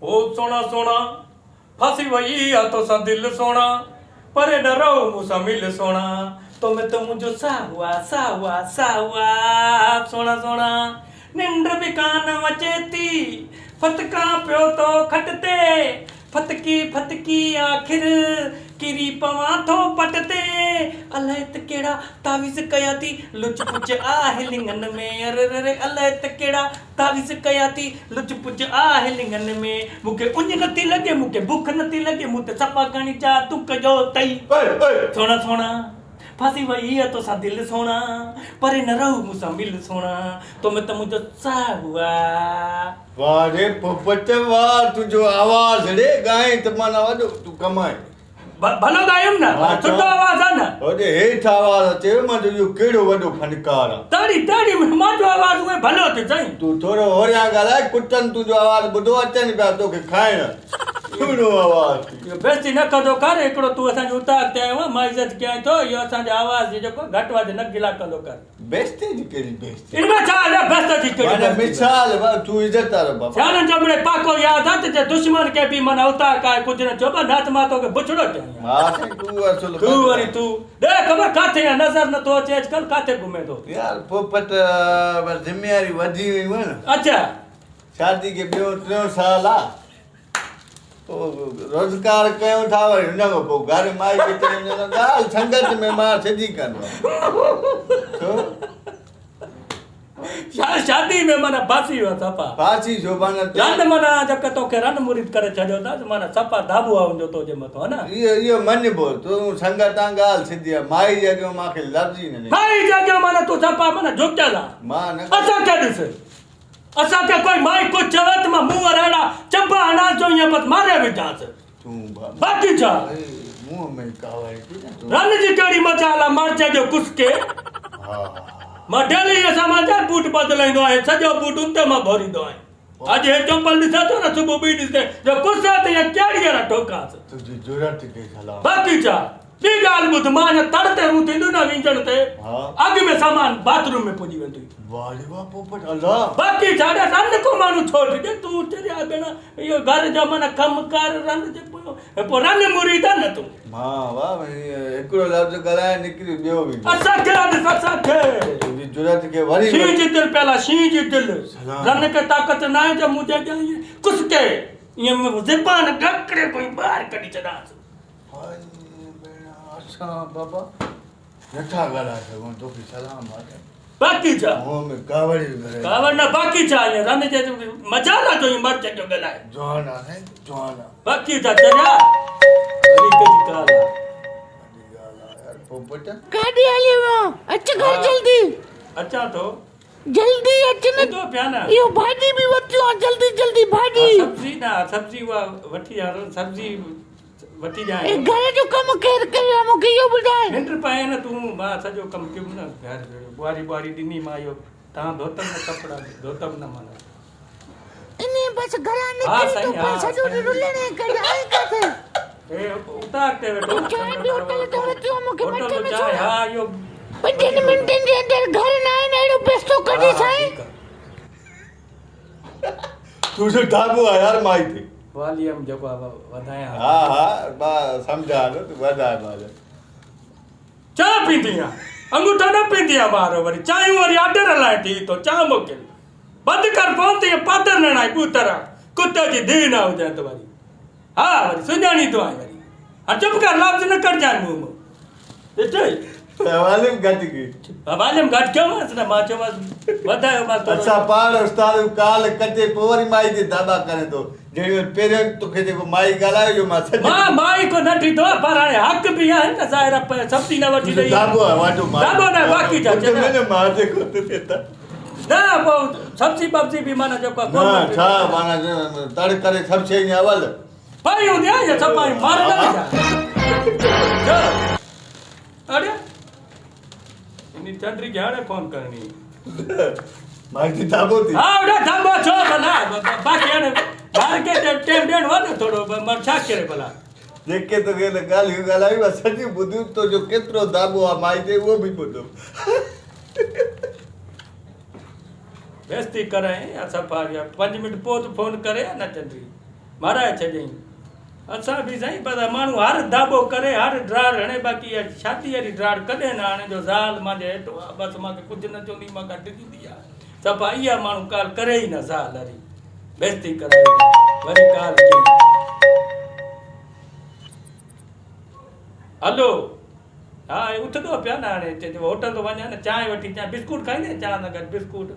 ओ सोना सोना फांसी वही या तो सा दिल सोना परे न रहो मुसा मिल सोना तो मैं तो मुझे साहुआ साहुआ साहुआ सोना सोना निंद्र भी कान वचेती फतका प्यो तो खटते फतकी फतकी आखिर किरी पवा थो पटते अलाए त केड़ा तावीज़ कया थी लुच पुच आहे लिंगन में अरे रे अलाए त केड़ा तावीज़ कया थी लुच पुच आहे लिंगन में मुके उंज नथी लगे मुके भूख नथी लगे मुते सपा कणी चा तुक जो तई सोना सोना फांसी वही है तो सा दिल सोना परे न रहू मुसा मिल सोना तो मैं तो मुझे साहुआ वाह रे पोपट वाह तुझो आवाज रे गाय त माना वडो तू कमाए भलो गायम ना सुठो आवाज है ना ओडे हेठ आवाज अचे मां जो केड़ो वडो फनकार ताड़ी ताड़ी मां जो आवाज में भलो थे सही तू थोड़ो होरिया गालाय कुटन तुझो आवाज बुधो अचन पिया तोखे खाइण सुनो आवाज यो बेस्ती न कदो कर एकड़ो तू असा जो उतार ते आयो मां इज्जत क्या तो यो असा जो आवाज जो को घट वाज न गिला कदो कर बेस्ती जी केड़ी बेस्ती इनमें चाल है बेस्ती जी केड़ी माने मिसाल बा तू इज्जत आरो बाबा जान जमड़े पाको याद आत जे दुश्मन के भी मन उतार का कुछ न चोबा नाच मातो के बुछड़ो के हां तू असल तू वरी तू देख अब काथे नजर न तो अचे आजकल काथे घूमे तो यार पोपट बस जिम्मेदारी वधी हुई है ना अच्छा शादी के बियो 3 साल आ रोजगार कयो था वरी न को घर माई के तेरे गाल संगत में मां सजी करवा शादी में माना फांसी हो सपा फांसी जो माना जान माना जब तो के रन मुरीद करे छजो था माना सपा धाबू आवंदो तो जे मतो है ना ये मन बोल तू संगत गाल सिधी माई जगह माके लफ्ज ही न माई जगह माना तू सपा माना झुक जा मां न असा के दिस असा के कोई माई को चवत में मुंह राड़ा चंपा अनाज जो ये मत मारे विचास तू बाकी जा मुंह में कावे थी ना रन जी केड़ी मचाला मार जो कुसके हां मां डेली ये समाचार बूट बदलाइंदो है सजो बूट उनते मां भरींदो है आज हे चंपल दिसा तो ना सुबह भी दिसे जो कुसा ते ये केड़ी रा ठोका तुझी जरूरत के सलाम बाकी जा बी गाल बुध मां ने तड़ते रू थींदो ना विंजण ते हां आगे में सामान बाथरूम में पुजी वेंदी वाह रे वाह पोपट अल्लाह बाकी छाड़ा रन को मानु छोड़ दे तू तेरे आ बेना यो घर जो मना कम कर रन जे पो रन मुरीद न तू मां वाह एकड़ो लफ्ज गलाए निकरी बियो भी असा के असा के तुझी जरूरत के वरी शी जी दिल पहला शी जी दिल रन के ताकत ना है जो मुझे जाए कुछ के ये ज़बान गकड़े कोई बाहर कडी चदा हाय बेना अच्छा बाबा नठा गला सगो तो की सलाम आ बाकी जा मुंह में कावड़ी करे कावड़ ना बाकी जा ये रन जे मजा ना जो मर जो गलाए जवाना है जवाना बाकी जा चला अरे कदी काला यार पोपट गाड़ी आली वो अच्छा घर जल्दी अच्छा तो जल्दी अचने तो प्याना यो भाजी भी वचो जल्दी जल्दी भाजी सब्जी ना सब्जी वा वठी यार सब्जी वठी जाए ए घर जो कम केर करे मुके यो बुधाए निंड पाए न तू मां सजो कम क्यों ना घर बुआरी बुआरी दिनी मां यो ता धोतम न कपड़ा धोतम न माना इने बस घर आने हां के सही तो पर सजो रुलने कर आई काथे ए उतारते वे चाय भी होटल तो वचो मुके मत में चाय हां यो 15 मिनट जे अंदर घर ना आए ना एडो बेस्तो कदी साई तू जो ढाबो यार माई थी वॉल्यूम जो वधाया हां हां बा समझा लो तू वधा बाले चाय पींदिया अंगूठा न पींदिया बारो वरी चाय वरी आर्डर लाए थी तो चाय मोकिल बंद कर फोन ते पादर न नाई पुतरा कुत्ते जी दी ना हो जाए तो वरी हां वरी सुजानी तो आई वरी और चुप कर लफ्ज न कर जाए मुंह में ते वाले गट की वाले घट क्यों ना मां चो वधायो मां तो अच्छा पार उस्ताद काल कटे पोरी माई दे दादा करे तो जेडी पेरे तो के देखो माई गलायो जो मां सच मां माई को नठी दो पर हाणे हक भी है न जाहिर सब्जी न वठी दई दाबो वाटो मां दाबो ना बाकी जा मैंने मां दे को तो देता ना वो सब्जी बब्जी भी माना जो को ना छा माना तड़ करे सब छे अवल भाई हो गया ये सब भाई मार ना जा अरे इनी चंद्री घाड़े फोन करनी माई दी दाबो थी हां उड़ा दाबो छो भला बाकी ने बाहर के टाइम डेन हो न थोड़ो मर छा करे भला देख के तो गेल गाल गलाई बस सजी बुद्धू तो जो केतरो दाबो आ माई दे वो भी बुद्धू बेस्ती करे या सफारी 5 मिनट पोत फोन करे ना चंद्री माराए छॾियईं असां बि साईं पर माण्हू हर दाबो करे हर ड्राड़ हणे बाक़ी इहा शादी वारी ड्राड़ कॾहिं न हाणे जो ज़ाल मुंहिंजे हेठो आहे बसि मूंखे कुझु न चवंदी मां खां डिॼंदी आहे सफ़ा इहा माण्हू काल करे ई न ज़ाल हरी बेइज़ती कराए वरी काल कई हलो हा उथंदो पिया न हाणे चइजो होटल थो वञा न चांहि वठी चांहि बिस्कुट खाईंदे चांहि सां गॾु बिस्कुट